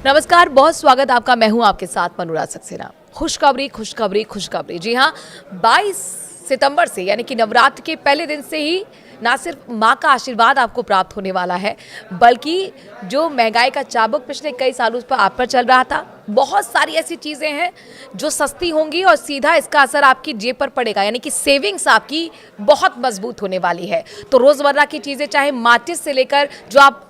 नमस्कार, बहुत स्वागत आपका। मैं हूं आपके साथ मनोराज सक्सेना। खुशखबरी खुशखबरी खुशखबरी। जी हां, 22 सितंबर से यानी कि नवरात्र के पहले दिन से ही ना सिर्फ मां का आशीर्वाद आपको प्राप्त होने वाला है, बल्कि जो महंगाई का चाबुक पिछले कई सालों पर आप पर चल रहा था, बहुत सारी ऐसी चीज़ें हैं जो सस्ती होंगी और सीधा इसका असर आपकी जेब पर पड़ेगा, यानी कि सेविंग्स आपकी बहुत मजबूत होने वाली है। तो रोज़मर्रा की चीज़ें, चाहे माचिस से लेकर जो आप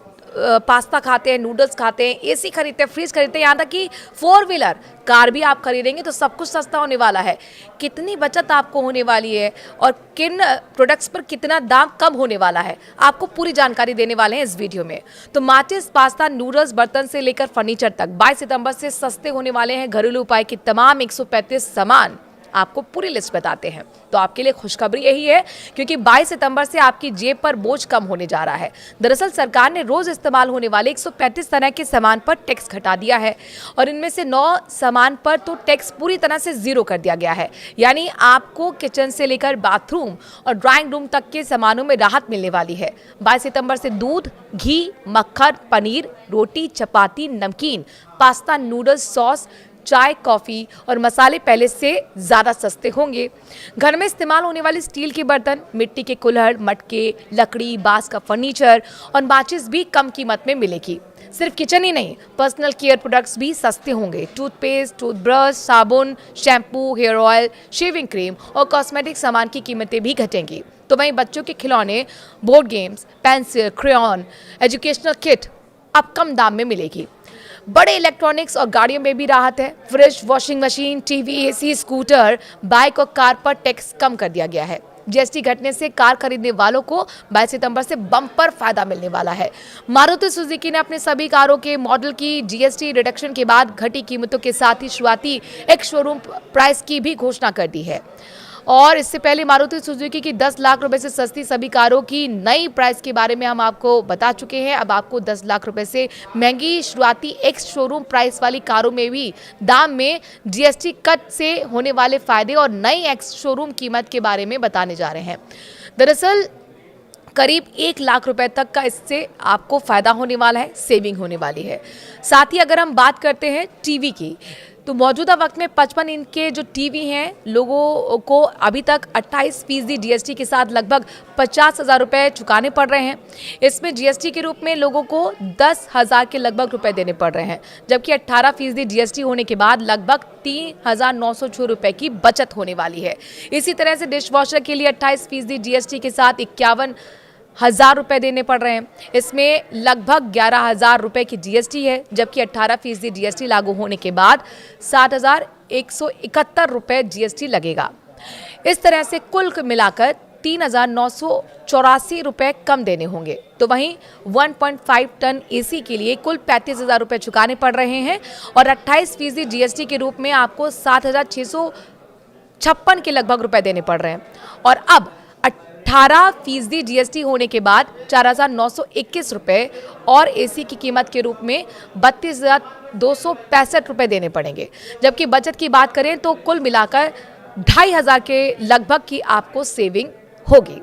पास्ता खाते हैं, नूडल्स खाते हैं, एसी खरीदते हैं, फ्रिज खरीदते हैं, यहाँ तक कि 4 व्हीलर कार भी आप खरीदेंगे तो सब कुछ सस्ता होने वाला है। कितनी बचत आपको होने वाली है और किन प्रोडक्ट्स पर कितना दाम कम होने वाला है, आपको पूरी जानकारी देने वाले हैं इस वीडियो में। तो माचिस, पास्ता, नूडल्स, बर्तन से लेकर फर्नीचर तक 22 सितंबर से सस्ते होने वाले हैं। घरेलू उपाय की तमाम 135 सामान आपको पूरी लिस्ट बताते हैं। तो आपके लिए खुशखबरी यही है, क्योंकि 22 सितंबर से आपकी जेब पर बोझ कम होने जा रहा है। दरअसल सरकार ने रोज इस्तेमाल होने वाले 135 तरह के सामान पर टैक्स घटा दिया है और इनमें से 9 सामान पर तो टैक्स पूरी तरह से जीरो कर दिया गया है। यानी आपको किचन से लेकर बाथरूम और ड्राइंग रूम तक के सामानों में राहत मिलने वाली है। 22 सितंबर से दूध, घी, मक्खन, पनीर, रोटी, चपाती, नमकीन, पास्ता, नूडल्स, सॉस, चाय, कॉफ़ी और मसाले पहले से ज़्यादा सस्ते होंगे। घर में इस्तेमाल होने वाले स्टील के बर्तन, मिट्टी के कुल्हड़, मटके, लकड़ी, बांस का फर्नीचर और माचिस भी कम कीमत में मिलेगी। सिर्फ किचन ही नहीं, पर्सनल केयर प्रोडक्ट्स भी सस्ते होंगे। टूथपेस्ट, टूथब्रश, साबुन, shampoo, hair oil, shaving cream और कॉस्मेटिक सामान की कीमतें भी घटेंगी। तो वहीं बच्चों के खिलौने, board games, pencil, crayon, educational kit अब कम दाम में मिलेगी। बड़े इलेक्ट्रॉनिक्स और गाड़ियों में भी राहत है। Fridge, washing machine, TV, AC, scooter, bike और कार पर टैक्स कम कर दिया गया है। जीएसटी घटने से कार खरीदने वालों को 22 सितंबर से बम्पर फायदा मिलने वाला है। मारुति सुजुकी ने अपने सभी कारों के मॉडल की जीएसटी रिडक्शन के बाद घटी कीमतों के साथ ही शुरुआती एक शोरूम प्राइस की भी घोषणा कर दी है। और इससे पहले मारुति सुजुकी की 10 लाख रुपए से सस्ती सभी कारों की नई प्राइस के बारे में हम आपको बता चुके हैं। अब आपको 10 लाख रुपए से महंगी शुरुआती एक्स शोरूम प्राइस वाली कारों में भी दाम में जीएसटी कट से होने वाले फायदे और नई एक्स शोरूम कीमत के बारे में बताने जा रहे हैं। दरअसल करीब 1 लाख रुपए तक का इससे आपको फायदा होने वाला है, सेविंग होने वाली है। साथ ही अगर हम बात करते हैं टीवी की, तो मौजूदा वक्त में 55 इंच के जो टीवी हैं, लोगों को अभी तक 28% जीएसटी के साथ लगभग 50,000 रुपये चुकाने पड़ रहे हैं। इसमें जीएसटी के रूप में लोगों को 10,000 के लगभग रुपए देने पड़ रहे हैं, जबकि 18% जीएसटी होने के बाद लगभग 3,906 रुपये की बचत होने वाली है। इसी तरह से डिश वॉशर के लिए 28% जीएसटी के साथ 51,000 रुपये देने पड़ रहे हैं। इसमें लगभग 11,000 रुपये की जीएसटी है, जबकि 18% जीएसटी लागू होने के बाद 7,171 रुपये जीएसटी लगेगा। इस तरह से कुल मिलाकर 3,984 रुपये कम देने होंगे। तो वहीं 1.5 टन एसी के लिए कुल 35,000 रुपये चुकाने पड़ रहे हैं और 28% जीएसटी के रूप में आपको 7,656 के लगभग रुपए देने पड़ रहे हैं। और अब 18% जीएसटी होने के बाद 4,921 रुपये और एसी की कीमत के रूप में 32,265 रुपये देने पड़ेंगे। जबकि बचत की बात करें तो कुल मिलाकर 2,500 के लगभग की आपको सेविंग होगी।